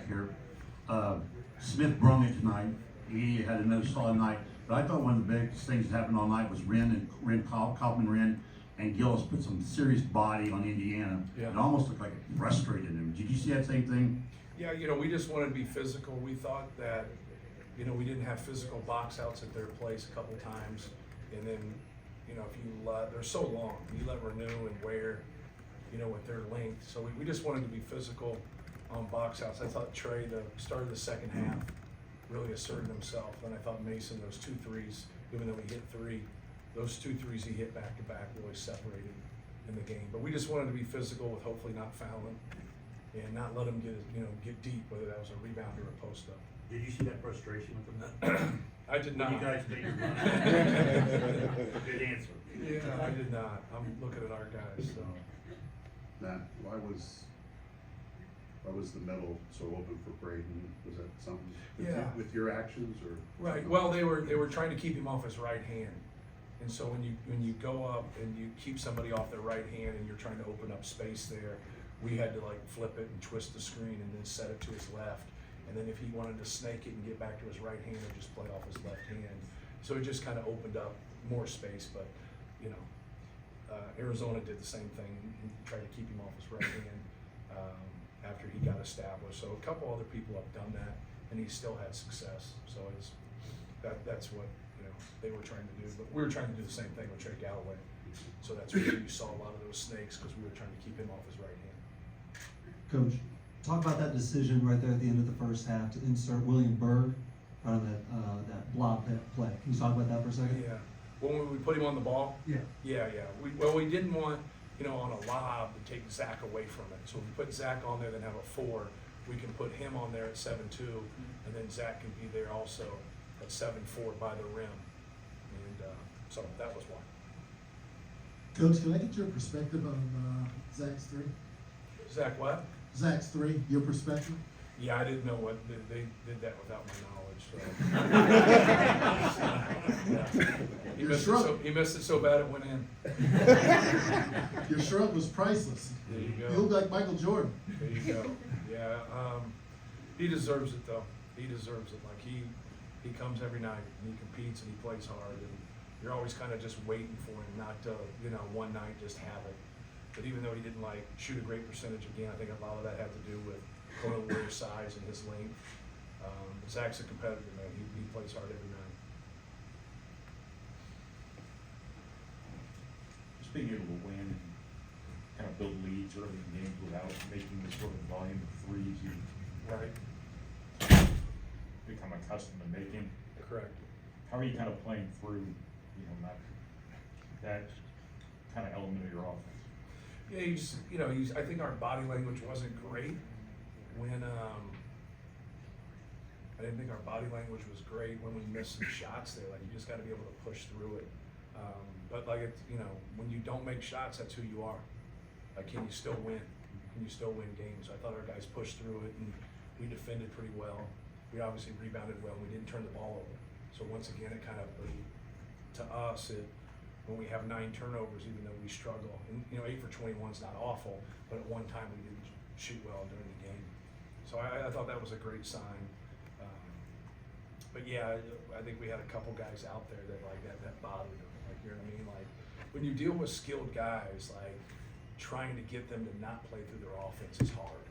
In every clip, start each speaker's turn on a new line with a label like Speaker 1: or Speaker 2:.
Speaker 1: back here. Smith brung it tonight. He had another solid night. But I thought one of the biggest things that happened all night was Kaufman and Gillis put some serious body on Indiana.
Speaker 2: Yeah.
Speaker 1: It almost looked like it frustrated them. Did you see that same thing?
Speaker 2: Yeah, we just wanted to be physical. We thought that, we didn't have physical box outs at their place a couple times. And then, if you they're so long, you let Renew and Ware, with their length. So we just wanted to be physical on box outs. I thought Trey, the start of the second half, really asserted himself. And I thought Mason, those 2 threes, even though he hit 3, those 2 threes he hit back to back really separated in the game. But we just wanted to be physical with hopefully not fouling and not let them get deep, whether that was a rebound or a post up.
Speaker 1: Did you see that frustration with them?
Speaker 2: I did not.
Speaker 1: You guys made your run. Good answer.
Speaker 2: Yeah, I did not. I'm looking at our guys. So.
Speaker 3: Matt, why was the middle so open for Braden? Was that something with your actions or?
Speaker 2: Right. Well, they were trying to keep him off his right hand, and so when you go up and you keep somebody off their right hand and you're trying to open up space there, we had to flip it and twist the screen and then set it to his left. And then if he wanted to snake it and get back to his right hand, or just play off his left hand. So it just kind of opened up more space. But Arizona did the same thing and tried to keep him off his right hand after he got established. So a couple other people have done that, and he still had success. So that's what they were trying to do. But we were trying to do the same thing with Trey Galloway. So that's where you saw a lot of those snakes, because we were trying to keep him off his right hand.
Speaker 4: Coach, talk about that decision right there at the end of the first half to insert William Berg on that blob play. Can you talk about that for a second?
Speaker 2: Yeah. When we put him on the ball?
Speaker 4: Yeah.
Speaker 2: Yeah. We didn't want, on a lob to take Zach away from it. So if we put Zach on there, then have a 4, we can put him on there at 7-2, and then Zach can be there also at 7-4 by the rim. And so that was why.
Speaker 5: Coach, can I get your perspective on Zach's 3?
Speaker 2: Zach, what?
Speaker 5: Zach's 3, your perspective?
Speaker 2: Yeah, I didn't know what they did that without my knowledge. So. Yeah. He missed it so bad it went in.
Speaker 5: Your shrug was priceless.
Speaker 2: There you go.
Speaker 5: You look like Michael Jordan.
Speaker 2: There you go. Yeah, he deserves it though. He deserves it. Like he comes every night and he competes and he plays hard, and you're always kind of just waiting for him not to, one night just have it. But even though he didn't shoot a great percentage again, I think a lot of that had to do with Warrior's size and his length. Zach's a competitor, man. He plays hard every night.
Speaker 6: Just being able to win and kind of build leads early in games without making the sort of volume of threes you become accustomed to making.
Speaker 2: Correct.
Speaker 6: How are you kind of playing through, that kind of element of your offense?
Speaker 2: Yeah, I think our body language wasn't great when I didn't think our body language was great when we missed some shots there. You just got to be able to push through it. But when you don't make shots, that's who you are. Can you still win? Can you still win games? I thought our guys pushed through it and we defended pretty well. We obviously rebounded well. We didn't turn the ball over. So once again, it kind of, to us, when we have 9 turnovers, even though we struggle, and 8 for 21 is not awful, but at one time we didn't shoot well during the game. So I thought that was a great sign. But yeah, I think we had a couple guys out there that that bothered them. You know what I mean? When you deal with skilled guys, trying to get them to not play through their offense is hard.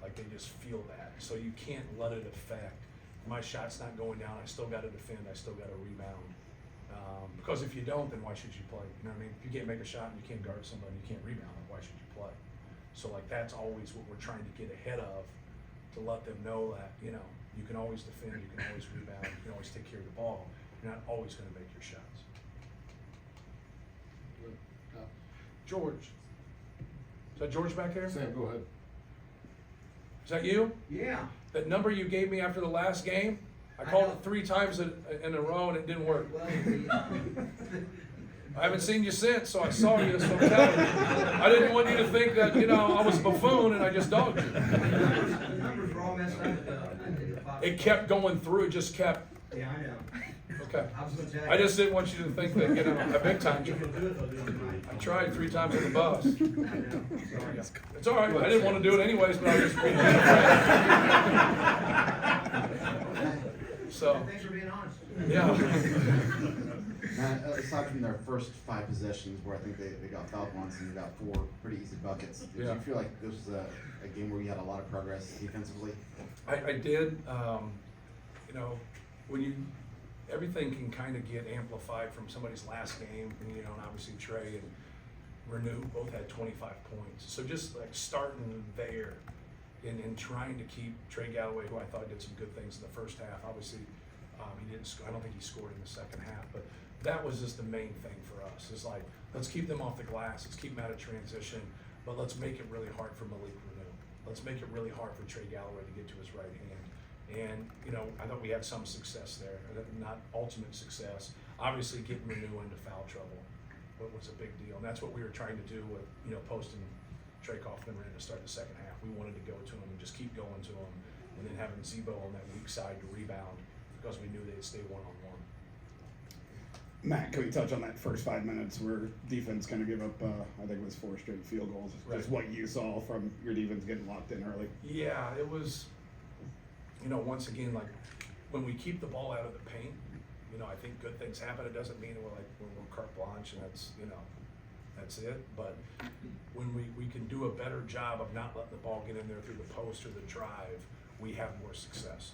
Speaker 2: They just feel that. So you can't let it affect. My shot's not going down, I still got to defend, I still got to rebound. Because if you don't, then why should you play? You know what I mean? If you can't make a shot and you can't guard somebody, you can't rebound, then why should you play? So that's always what we're trying to get ahead of, to let them know that, you can always defend, you can always rebound, you can always take care of the ball. You're not always going to make your shots. George. Is that George back there?
Speaker 7: Sam, go ahead.
Speaker 2: Is that you?
Speaker 7: Yeah.
Speaker 2: That number you gave me after the last game? I called it 3 times in a row and it didn't work. I haven't seen you since, so I saw you, so I'm telling you. I didn't want you to think that, I was a buffoon and I just dogged you.
Speaker 7: The numbers were all messed up.
Speaker 2: It kept going through, it just kept.
Speaker 7: Yeah, I know.
Speaker 2: Okay.
Speaker 7: I was gonna tell you.
Speaker 2: I just didn't want you to think that, I big time you. I tried 3 times on the bus.
Speaker 7: I know. Sorry.
Speaker 2: It's all right, I didn't want to do it anyways, but I was just reading it. So,
Speaker 7: Thanks for being honest.
Speaker 2: yeah.
Speaker 8: Matt, aside from their first 5 possessions where I think they got fouled once and you got 4 pretty easy buckets, did
Speaker 2: Yeah.
Speaker 8: you feel like this was a game where you had a lot of progress defensively?
Speaker 2: I did, you know, everything can kind of get amplified from somebody's last game, and, you know, and obviously Trey and Renew both had 25 points. So just like starting there and trying to keep Trey Galloway, who I thought did some good things in the first half. Obviously, he didn't score. I don't think he scored in the second half, but that was just the main thing for us. Is like, let's keep them off the glass. Let's keep them out of transition, but let's make it really hard for Malik Renew. Let's make it really hard for Trey Galloway to get to his right hand. And, you know, I thought we had some success there, not ultimate success. Obviously, getting Renew into foul trouble was a big deal, and that's what we were trying to do with, you know, posting Trey Kaufman in to start the second half. We wanted to go to him and just keep going to him, and then having Zebo on that weak side to rebound because we knew they'd stay one-on-one.
Speaker 9: Matt, can we touch on that first 5 minutes where defense kind of gave up, I think it was 4 straight field goals?
Speaker 2: Right.
Speaker 9: Just what you saw from your defense getting locked in early.
Speaker 2: Yeah, it was, you know, once again, like, when we keep the ball out of the paint, you know, I think good things happen. It doesn't mean we're carte blanche and that's, you know, that's it. But when we can do a better job of not letting the ball get in there through the post or the drive, we have more success.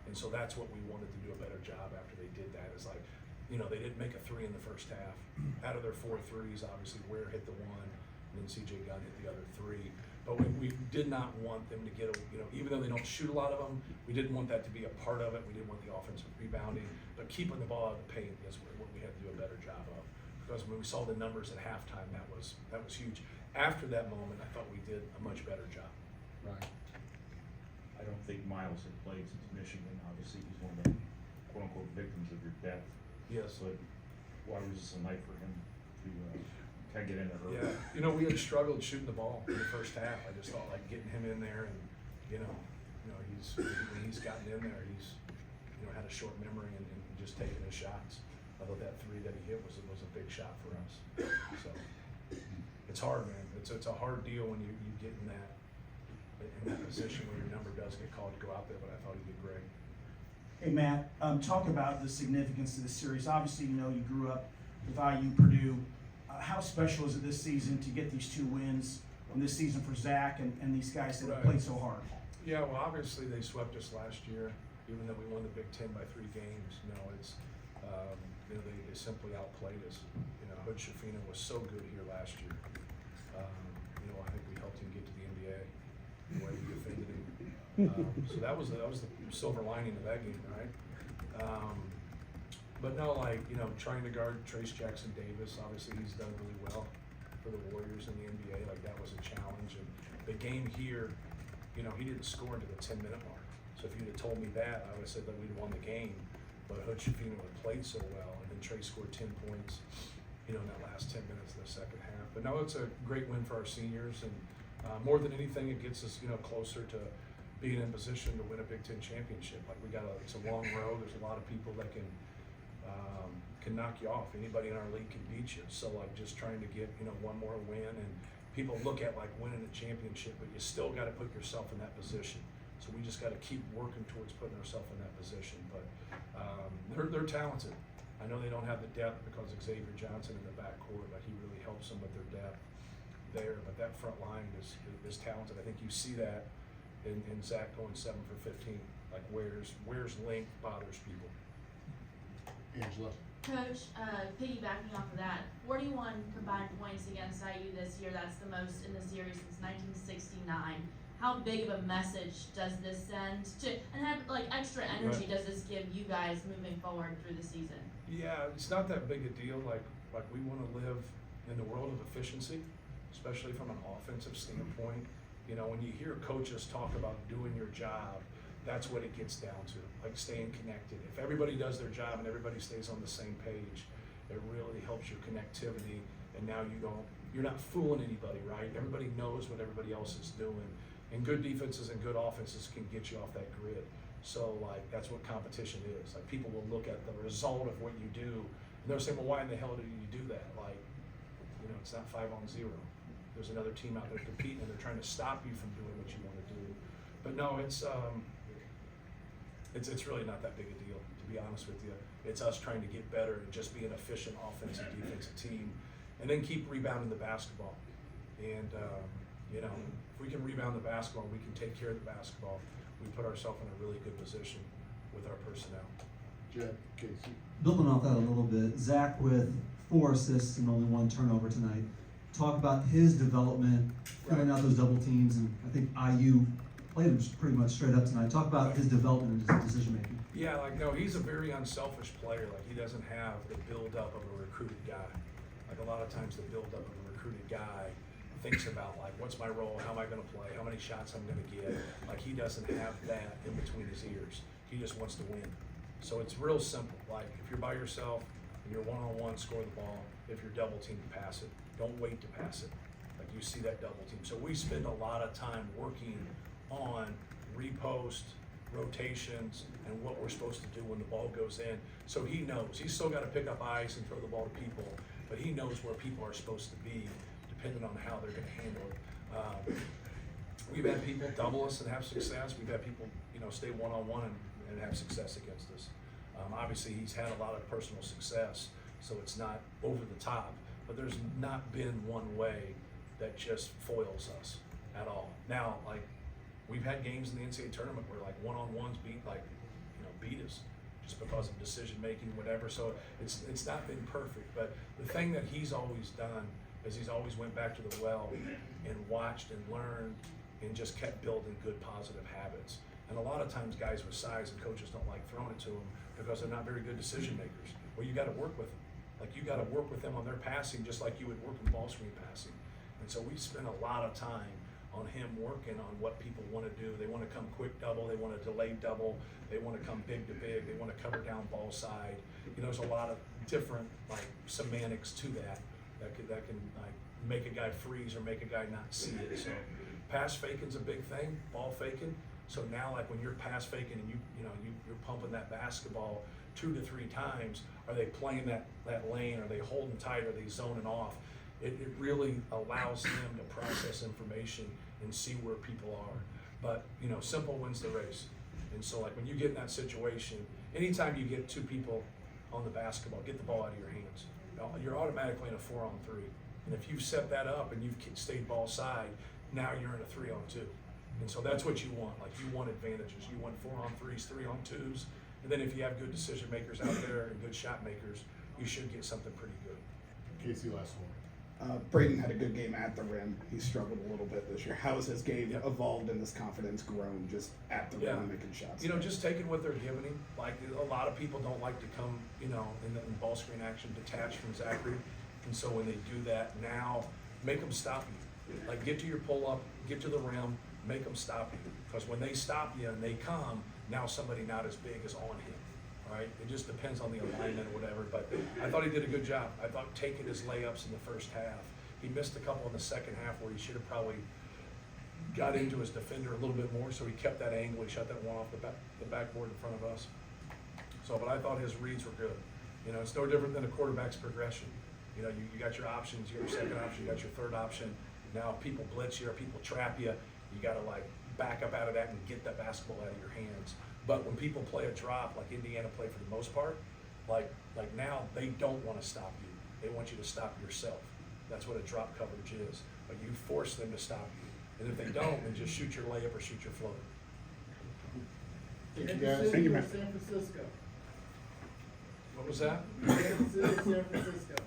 Speaker 2: And so that's what we wanted to do a better job after they did that. Is like, you know, they didn't make a 3 in the first half. Out of their 4 threes, obviously Ware hit the 1, and then CJ Gunn hit the other 3. But we did not want them to get, you know, even though they don't shoot a lot of them, we didn't want that to be a part of it. We didn't want the offensive rebounding, but keeping the ball out of the paint is what we had to do a better job of. Because when we saw the numbers at halftime, that was huge. After that moment, I thought we did a much better job.
Speaker 3: Right.
Speaker 6: I don't think Miles had played since Michigan. Obviously, he's one of the quote-unquote victims of your depth.
Speaker 2: Yes.
Speaker 6: But why was this a night for him to kind of get in there early?
Speaker 2: Yeah, you know, we had struggled shooting the ball in the first half. I just thought like getting him in there, and you know, when he's gotten in there, he's, you know, had a short memory and just taking his shots. I thought that 3 that he hit was a big shot for us. So it's hard, man. It's a hard deal when you get in that position where your number does get called to go out there. But I thought he did great.
Speaker 10: Hey, Matt, talk about the significance of this series. Obviously, you know, you grew up with IU, Purdue. How special is it this season to get these 2 wins on this season for Zach and these guys that have
Speaker 2: Right.
Speaker 10: played so hard?
Speaker 2: Yeah, well, obviously they swept us last year, even though we won the Big Ten by 3 games. You know, it's you know, they simply outplayed us. You know, Hood Shafina was so good here last year. You know, I think we helped him get to the NBA the way we defended him. So that was the silver lining of that game, right? But no, like, you know, trying to guard Trace Jackson Davis, obviously he's done really well for the Warriors in the NBA. Like, that was a challenge. And the game here, you know, he didn't score into the 10-minute mark. So if you'd have told me that, I would have said that we'd won the game. But Hood Shafina had played so well, and then Trace scored 10 points, you know, in that last 10 minutes of the second half. But no, it's a great win for our seniors, and more than anything, it gets us, you know, closer to being in position to win a Big Ten championship. Like, it's a long road. There's a lot of people that can knock you off. Anybody in our league can beat you. So, like, just trying to get, you know, one more win, and people look at like winning a championship, but you still got to put yourself in that position. So we just got to keep working towards putting ourselves in that position. But they're talented. I know they don't have the depth because Xavier Johnson in the backcourt, like, he really helps them with their depth there. But that front line is talented. I think you see that in Zach going 7 for 15. Like, where's length bothers people.
Speaker 3: Angela.
Speaker 11: Coach, piggybacking off of that, 41 combined points against IU this year. That's the most in the series since 1969. How big of a message does this send to, and have like extra energy does this give you guys moving forward through the season? Yeah,
Speaker 2: it's not that big a deal. Like we want to live in the world of efficiency, especially from an offensive standpoint. You know, when you hear coaches talk about doing your job, that's what it gets down to, like staying connected. If everybody does their job and everybody stays on the same page, it really helps your connectivity. And now you're not fooling anybody, right? Everybody knows what everybody else is doing. And good defenses and good offenses can get you off that grid. So, like, that's what competition is. Like, people will look at the result of what you do, and they'll say, well, why in the hell did you do that? Like, you know, it's not 5-on-0. There's another team out there competing, and they're trying to stop you from doing what you want to do. But no, it's it's really not that big a deal, to be honest with you. It's us trying to get better and just be an efficient offensive, defensive team, and then keep rebounding the basketball. And, you know, if we can rebound the basketball, we can take care of the basketball, we put ourselves in a really good position with our personnel.
Speaker 3: Jed, Casey.
Speaker 4: Building off that a little bit, Zach with 4 assists and only 1 turnover tonight. Talk about his development, filling out those double teams, and I think IU played him pretty much straight up tonight. Talk about his development and his decision making.
Speaker 2: Yeah, like, no, he's a very unselfish player. Like, he doesn't have the build-up of a recruited guy. Like, a lot of times the build-up of a recruited guy thinks about, like, what's my role, how am I gonna play, how many shots I'm gonna get. Like, he doesn't have that in between his ears. He just wants to win. So it's real simple. Like, if you're by yourself, and you're one-on-one, score the ball. If you're double teamed, pass it. Don't wait to pass it. Like, you see that double team. So we spend a lot of time working on repost, rotations, and what we're supposed to do when the ball goes in. So he knows. He's still got to pick up ice and throw the ball to people, but he knows where people are supposed to be, depending on how they're going to handle it. We've had people double us and have success. We've had people, you know, stay one-on-one and have success against us. Obviously, he's had a lot of personal success, so it's not over the top, but there's not been one way that just foils us at all. Now, like, we've had games in the NCAA tournament where, like, one-on-ones beat us just because of decision-making, whatever. So it's not been perfect, but the thing that he's always done is he's always went back to the well and watched and learned and just kept building good, positive habits. And a lot of times guys with size and coaches don't like throwing it to them because they're not very good decision makers. Well, you got to work with them. Like, you got to work with them on their passing just like you would work in ball screen passing. And so we spend a lot of time on him working on what people want to do. They want to come quick double, they want to delay double, they want to come big to big, they want to cover down ball side. You know, there's a lot of different, like, semantics to that can like make a guy freeze or make a guy not see it. So pass faking's a big thing, ball faking. So now, like, when you're pass faking and you're pumping that basketball 2 to 3 times, are they playing that lane? Are they holding tight? Are they zoning off? It really allows him to process information and see where people are. But, you know, simple wins the race. And so, like, when you get in that situation, anytime you get 2 people on the basketball, get the ball out of your hands. You're automatically in a 4-on-3. And if you've set that up and you've stayed ball side, now you're in a 3-on-2. And so that's what you want. Like, you want advantages. You want 4-on-3s, 3-on-2s. And then if you have good decision makers out there and good shot makers, you should get something pretty good.
Speaker 3: Casey, last one.
Speaker 9: Braden had a good game at the rim. He struggled a little bit this year. How has his game evolved and his confidence grown just at the rim and making shots?
Speaker 2: You know, just taking what they're giving him. Like, a lot of people don't like to come, you know, in ball screen action detached from Zachary. And so when they do that, now make them stop you. Like, get to your pull-up, get to the rim, make them stop you. Because when they stop you and they come, now somebody not as big is on him. Right? It just depends on the alignment or whatever, but I thought he did a good job. I thought taking his layups in the first half, he missed a couple in the second half where he should have probably got into his defender a little bit more, so he kept that angle. He shot that one off the backboard in front of us. So, but I thought his reads were good. You know, it's no different than a quarterback's progression. You know, you got your options, your second option, you got your third option. Now people blitz you or people trap you. You got to, like, back up out of that and get that basketball out of your hands. But when people play a drop, like Indiana played for the most part, like now they don't want to stop you. They want you to stop yourself. That's what a drop coverage is. But you force them to stop you. And if they don't, then just shoot your layup or shoot your floater.
Speaker 3: Thank you, guys.
Speaker 9: Thank you, man.
Speaker 5: San Francisco.
Speaker 2: What was that?
Speaker 5: Kansas City, San Francisco.